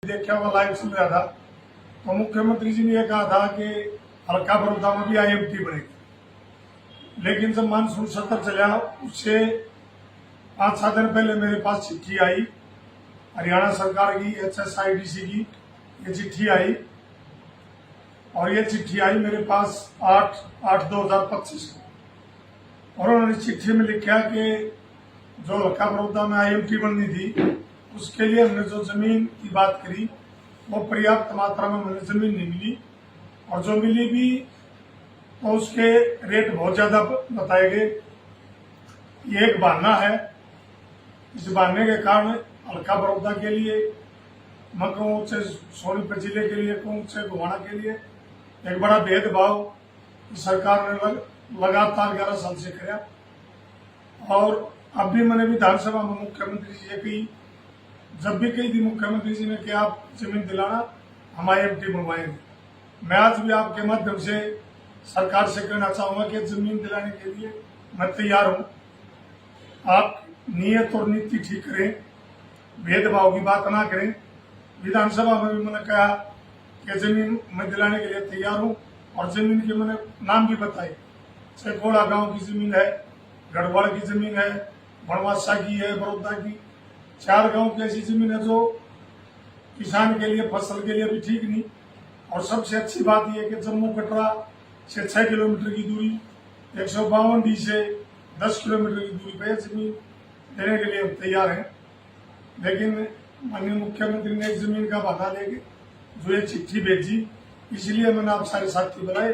देखा होगा लाइव सुन रहा था तो मुख्यमंत्री जी ने यह कहा था कि हल्का बड़ौदा में भी IMT बनेगी, लेकिन जब मानसून सत्र चला उससे 5-7 दिन पहले मेरे पास चिट्ठी आई हरियाणा सरकार की HSIDC की। ये चिट्ठी आई और ये चिट्ठी आई मेरे पास 8/8/2025 को, और उन्होंने चिट्ठी में लिखा कि जो हल्का बड़ौदा में IMT बननी थी उसके लिए हमने जो जमीन की बात करी वो पर्याप्त मात्रा में मुझे जमीन नहीं मिली, और जो मिली भी तो उसके रेट बहुत ज्यादा बताए गए। ये एक बहाना है। इस बहाने के कारण हल्का बड़ौदा के लिए, मैं कहूँ से सोनीपत जिले के लिए, कहूँ से गोवाना के लिए एक बड़ा भेदभाव सरकार ने लगातार 11 साल से किया। और अब भी मैंने विधानसभा में मुख्यमंत्री जी से कही, जब भी कही थी मुख्यमंत्री जी ने कि आप जमीन दिलाना, हम IMT बनवाएंगे। मैं आज भी आपके माध्यम से सरकार से कहना चाहूंगा कि जमीन दिलाने के लिए मैं तैयार हूं। आप नियत और नीति ठीक करें, भेदभाव की बात ना करें। विधानसभा में भी मैंने कहा कि जमीन मैं दिलाने के लिए तैयार हूं, और जमीन के मैंने नाम भी बताए। चकोड़ा गांव की जमीन है, गढ़वाड़ की जमीन है, बनवासा की है, बड़ौदा की, 4 गांव की ऐसी जमीन है जो किसान के लिए, फसल के लिए भी ठीक नहीं। और सबसे अच्छी बात यह है कि जम्मू कटरा से 6 किलोमीटर की दूरी, 152D से 10 किलोमीटर की दूरी पर जमीन देने के लिए हम तैयार हैं। लेकिन माननीय मुख्यमंत्री ने एक जमीन का बहाना लेके जो ये चिट्ठी भेजी, इसलिए मैंने आप सारे साथी बुलाए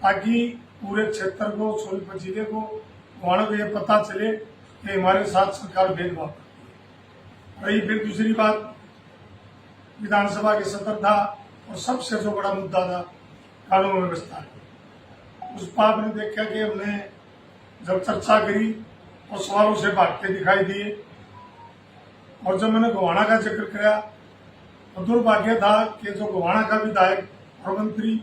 ताकि पूरे क्षेत्र को, सोनीपत जिले को, गोवाना को यह पता चले कि हमारे साथ सरकार भेदभाव। रही फिर दूसरी बात, विधानसभा के सत्र था और सबसे जो बड़ा मुद्दा था कानून व्यवस्था। उस पर आपने देखा कि हमने जब चर्चा करी और सवालों से भागते दिखाई दिए, और जब मैंने गोवाना का जिक्र किया तो दुर्भाग्य था कि जो गोवाना का विधायक और मंत्री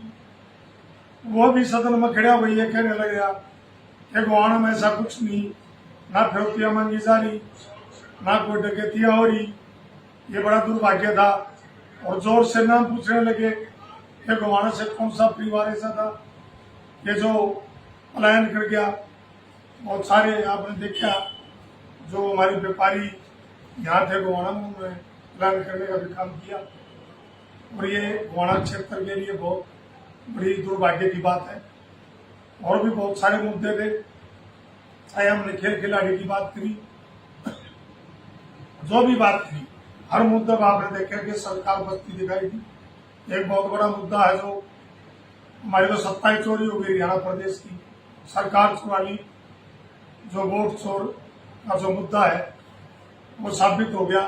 वो भी सदन में खड़ा हुई ये कहने लग गया कि गोवाना में ऐसा कुछ नहीं, ना फिरौतियां मांगी जा रही, ना कोई डकैतियां हो रही। ये बड़ा दुर्भाग्य था। और जोर से नाम पूछने लगे कि गोवाना से कौन सा परिवार ऐसा था कि जो पलायन कर गया। बहुत सारे आपने देखा जो हमारे व्यापारी यहाँ थे गोवाना में, उन्होंने पलायन करने का भी काम किया, और ये गोवाना क्षेत्र के लिए बहुत बड़ी दुर्भाग्य की बात है। और भी बहुत सारे मुद्दे थे, चाहे हमने खेल खिलाड़ी की बात करी, जो भी बात करी, हर मुद्दे पर आपने देखा कि सरकार बस्ती दिखाई दी। एक बहुत बड़ा मुद्दा है जो हमारी तो सत्ता ही चोरी हो गई हरियाणा प्रदेश की, सरकार चुरानी, जो वोट चोर का जो मुद्दा है वो साबित हो गया।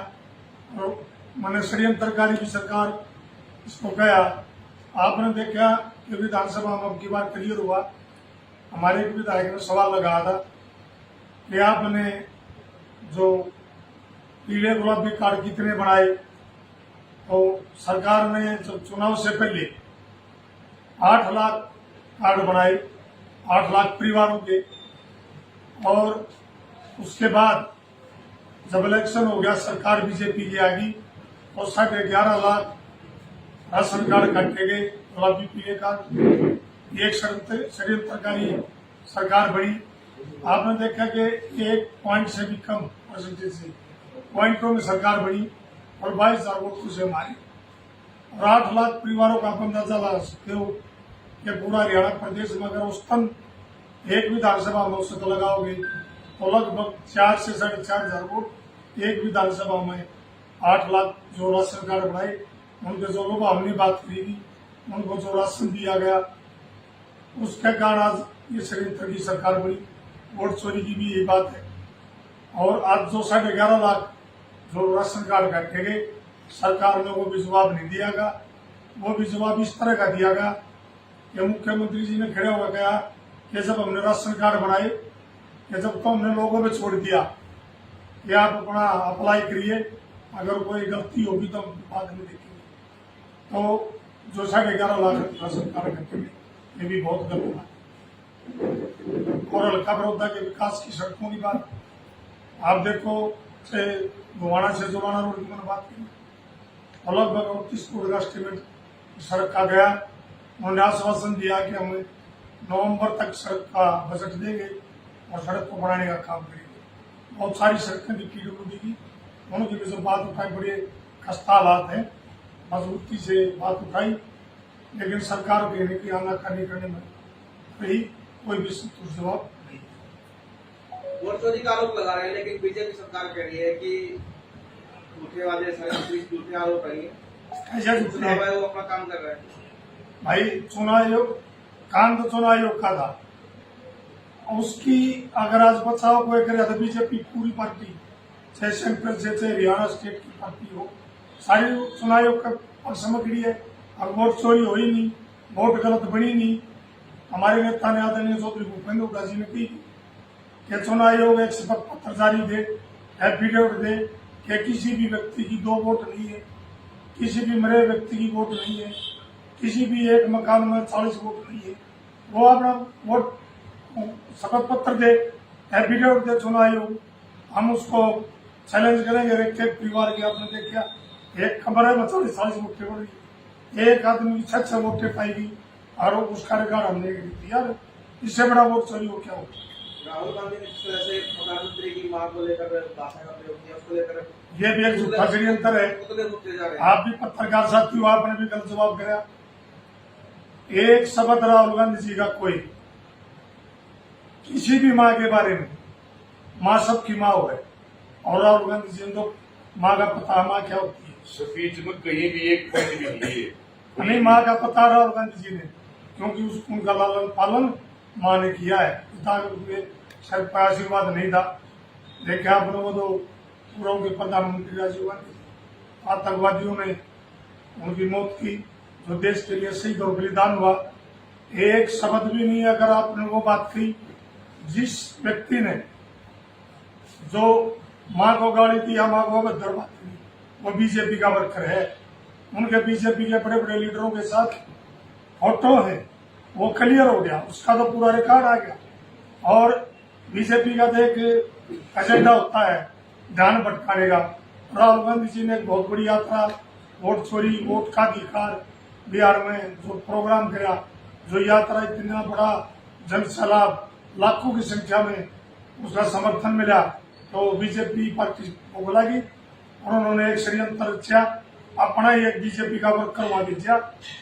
और मैंने षड्यंत्रकारी भी सरकार इसको कहा। आपने देखा कि विधानसभा में अब की बार क्लियर हुआ, हमारे एक विधायक ने सवाल लगाया था कि आपने जो पीले गुलाबी कार्ड कितने बनाए, तो सरकार ने जब चुनाव से पहले 8 लाख कार्ड बनाए, 8 लाख परिवारों के, और उसके बाद जब इलेक्शन हो गया, सरकार बीजेपी की आ गई, तो 11.5 लाख राशन कार्ड काटे गए, गुलाबी पीले कार्ड। एक षड्यंत्रकारी सरकार बड़ी। आपने देखा कि 1 पॉइंट से भी कम परसेंटेज से पॉइंटों में सरकार बनी और 22,000 वोटों से हमारी, और 8 लाख परिवारों का आप अंदाजा लगा सकते हो कि पूरा हरियाणा प्रदेश में अगर औसतन एक विधानसभा में औसत लगाओगे तो लगभग 4 से 4,500 वोट एक विधानसभा में। 8 लाख जो राशन कार्ड बनाए, उनके जो लोग हमने बात करी थी, उनको जो राशन दिया गया, उसके कारण आज ये षड्यंत्र की सरकार बनी। वोट चोरी की भी यही बात है। और आज जो 11.5 लाख जो राशन कार्ड काटे गए, सरकार ने वो भी जवाब नहीं दिया गया। वो भी जवाब इस तरह का दिया गया कि मुख्यमंत्री जी ने खड़े होकर कहा कि जब हमने राशन कार्ड बनाए, कि जब तो हमने लोगों में छोड़ दिया कि आप अपना अप्लाई करिए, अगर कोई गलती होगी तो हम बाद में देखेंगे। तो जो 11.5 लाख राशन कार्ड काटे गए, ये भी बहुत गलत है। और हल्का बड़ौदा के विकास की सड़कों की बात आप देखो, से गोवाना से जोड़ाना रोड की मैंने बात की, और लगभग 29 करोड़ का एस्टिमेट सड़क का गया। उन्होंने आश्वासन दिया कि हम नवंबर तक सड़क का बजट देंगे और सड़क को बनाने का काम करेंगे। बहुत सारी सड़कें थी PWD की, उनकी भी जब बात उठाई बड़े खस्ता हालात हैं, मजबूती से बात उठाई, लेकिन सरकार कहने की आनाकानी करने में रही, कोई भी संतुष्ट जवाब नहीं। वोट चोरी का आरोप लगा रहे हैं, लेकिन बीजेपी सरकार कह रही है कि झूठे वाले सारे झूठे आरोप रही है। ऐसा झूठे हैं वो अपना काम कर रहे हैं भाई। चुनाव आयोग काम तो चुनाव आयोग का था, उसकी अगर आज बचाव कोई करे तो बीजेपी पूरी पार्टी, चाहे सेंट्रल से चाहे हरियाणा स्टेट की पार्टी हो, सारी चुनाव आयोग का पक्ष में खड़ी है। अब वोट चोरी हो ही नहीं, वोट गलत बनी नहीं। हमारे नेता ने आदरणीय चौधरी भूपेंद्र हुड्डा जी ने की कि चुनाव आयोग एक शपथ पत्र जारी दे, एफिडेविट दे कि किसी भी व्यक्ति की 2 वोट नहीं है, किसी भी मरे व्यक्ति की वोट नहीं है, किसी भी एक मकान में 40 वोट नहीं है। वो अपना वोट शपथ पत्र दे, एफिडेविट दे चुनाव आयोग, हम उसको चैलेंज करेंगे। एक परिवार की आपने देखा, एक कमरे में 40 वोटें हो रही, एक आदमी की 6 वोटें पाएगी और उसका रिकॉर्ड हमने यार, इससे बड़ा वोट चोरी हो क्या हो। राहुल गांधी ने जिस तरह से प्रधानमंत्री की मांग को लेकर भाषा का प्रयोग किया, उसको लेकर ये भी एक झूठा षड्यंत्र है। आप भी पत्रकार साथी हो, आपने भी गलत जवाब दिया। एक शब्द राहुल गांधी जी का कोई किसी भी माँ के बारे में, माँ सबकी माँ हो है, और राहुल गांधी जी ने तो माँ का पता, माँ क्या होती है स्पीच में कहीं भी एक पॉइंट भी नहीं है। नहीं, माँ का पता राहुल गांधी जी ने, क्योंकि उनका लालन पालन माँ ने किया है। पिता के सर पर आशीर्वाद नहीं था। देखे आपने वो तो पूर्व के प्रधानमंत्री राजीव गांधी, आतंकवादियों ने उनकी मौत की, जो देश के लिए शहीद और बलिदान हुआ। एक शब्द भी नहीं अगर आपने वो बात की, जिस व्यक्ति ने जो माँ को गाली दी या माँ को अभद्र बात की, वो बीजेपी का वर्कर है। उनके बीजेपी के बड़े बड़े लीडरों के साथ फोटो है, वो क्लियर हो गया, उसका तो पूरा रिकॉर्ड आ गया। और बीजेपी का तो एक एजेंडा होता है ध्यान भटकाने का। राहुल गांधी जी ने एक बहुत बड़ी यात्रा, वोट चोरी, वोट का अधिकार बिहार में जो प्रोग्राम किया, जो यात्रा इतना बड़ा जन सैलाब, लाखों की संख्या में उसका समर्थन मिला, तो बीजेपी पार्टी को बोला और उन्होंने एक षड्यंत्र रचा, अपना ही एक बीजेपी का वर्कर वहां भेजा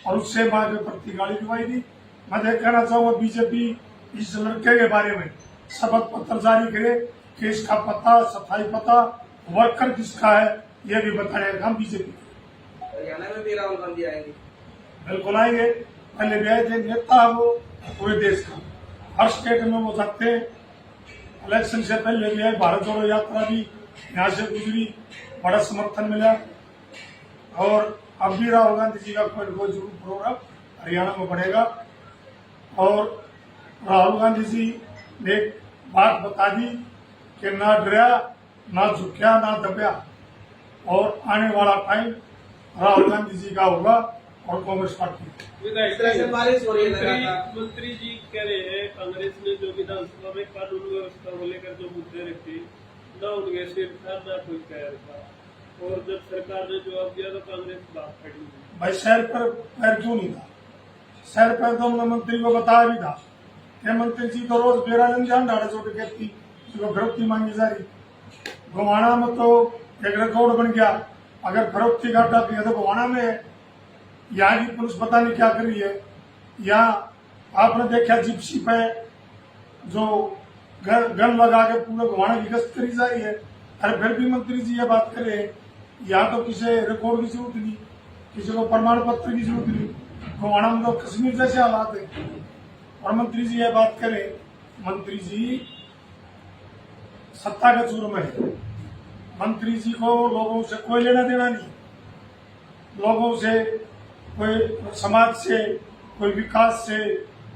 और उससे माँ के प्रति गाली दिवाई दी। मैं देख कहना चाहूंगा, बीजेपी इस लड़के के बारे में शपथ पत्र जारी करे कि इसका पता, सफाई पता, वर्कर किसका है, ये भी बताने का काम बीजेपी। हरियाणा में भी राहुल गांधी आएंगे, बिल्कुल आएंगे। पहले भी आए थे, नेता वो पूरे देश का, हर स्टेट में वो जाते हैं। इलेक्शन से पहले भी आए, भारत जोड़ो यात्रा भी यहाँ से गुजरी, बड़ा समर्थन मिला। और अब भी राहुल गांधी जी का कोई जरूर प्रोग्राम हरियाणा में बढ़ेगा। और राहुल गांधी जी ने एक बात बता दी कि ना डरा, ना झुकिया, ना दबया, और आने वाला टाइम राहुल गांधी जी का होगा और कांग्रेस पार्टी। बारिश हो रही है। मंत्री जी कह रहे हैं कांग्रेस ने जो विधानसभा में कानून व्यवस्था को लेकर जो मुद्दे रखे, न उनके सिर था न कोई पैर था, और जब सरकार ने जवाब दिया तो कांग्रेस बात खड़ी। भाई शहर पर पैर क्यों नहीं था? शहर पर तो हमने मंत्री को बताया भी था कि मंत्री जी तो रोज बेरा रंजान डाले छोटे कहती फरोख्ती मांगी जा रही। गोवाना में तो एक रिकॉर्ड बन गया, अगर फरोख्ती का अड्डा किया तो गोवाना में है। यहाँ की पुलिस पता नहीं क्या कर रही है। यहाँ आपने देखा जिप्सी पे जो गन लगा के पूरे गोवाना की गश्त करी जा रही है। अरे फिर भी मंत्री जी ये बात करे, यहाँ तो किसी रिकॉर्ड की जरूरत नहीं, किसी को प्रमाण पत्र की जरूरत नहीं। गोवाना में तो कश्मीर जैसे हालात है और मंत्री जी ये बात करे। मंत्री जी सत्ता के चूर में है, मंत्री जी को लोगों से कोई लेना देना नहीं, लोगों से कोई समाज से, कोई विकास से,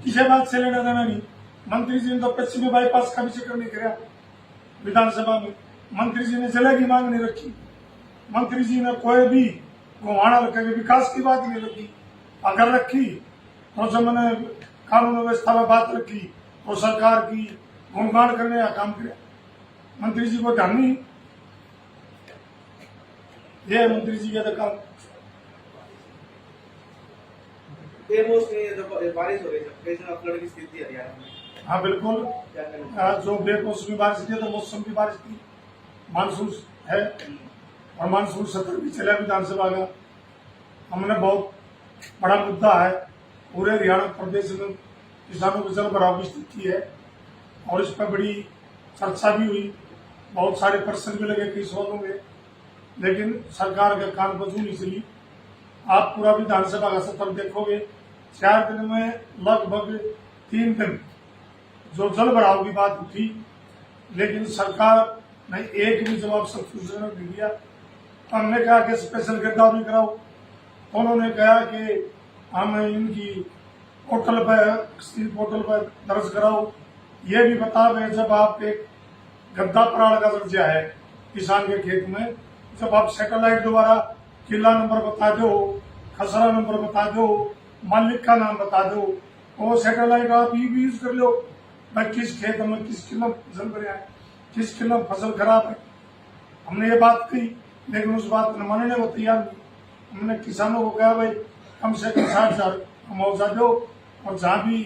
किसी बात से लेना देना नहीं। मंत्री जी ने तो पश्चिमी बाईपास का भी जिक्र नहीं किया विधानसभा में। मंत्री जी ने जिले की मांग नहीं रखी, मंत्री जी ने कोई भी गोवाना के विकास की बात नहीं रखी। अगर रखी तो जो मैंने कानून व्यवस्था में बात रखी तो सरकार की गुणगान करने का काम किया। मंत्री जी को ध्यान नहीं, ये मंत्री जी का काम। बेमौसमी जो बारिश हो रही है, बेमौसमी फ्लड की स्थिति है हरियाणा में, हाँ बिल्कुल। क्या कहना जो बेमौसमी बारिश थी तो मौसम की बारिश थी, मानसून है और मानसून सत्र भी चला विधानसभा का। हमने बहुत बड़ा मुद्दा है, पूरे हरियाणा प्रदेश में किसानों को जल भराव की स्थिति है और इस पर बड़ी चर्चा भी हुई, बहुत सारे प्रश्न भी लगे किसानों में, लेकिन सरकार का कान बजू नहीं चली। आप पूरा विधानसभा का सत्र देखोगे, 4 दिन में लगभग 3 दिन जो जल भराव की बात उठी, लेकिन सरकार ने एक भी जवाब संतुष्टिजनक नहीं दिया। हमने कहा कि स्पेशल गिरदावरी कराओ, उन्होंने कहा कि हम इनकी पोर्टल पर दर्ज कराओ। ये भी बता दें, जब आप एक गद्दा प्राण का दर्जा है किसान के खेत में, जब आप सैटेलाइट द्वारा किला नंबर बता दो, खसरा नंबर बता दो, मालिक का नाम बता दो, वो सैटेलाइट आप ये भी यूज कर लो भाई किस खेत में किस किलो फसल बढ़िया है, किस किलो फसल खराब है। हमने ये बात कही, लेकिन उस बात को मानने को तैयार नहीं। हमने किसानों को कहा भाई कम से कम 60,000 मुआवजा दो और जहाँ भी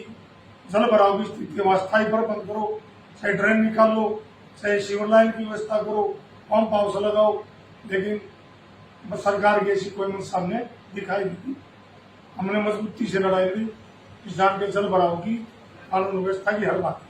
जल भराव की स्थिति वहाँ स्थायी प्रबंध करो, चाहे ड्रेन निकालो, चाहे सीवर लाइन की व्यवस्था करो, पंप हाउस लगाओ, लेकिन सरकार की ऐसी कोई सामने दिखाई दी थी। हमने मजबूती से लड़ाई ली किसान के जल भराव की कानून व्यवस्था की हर बात।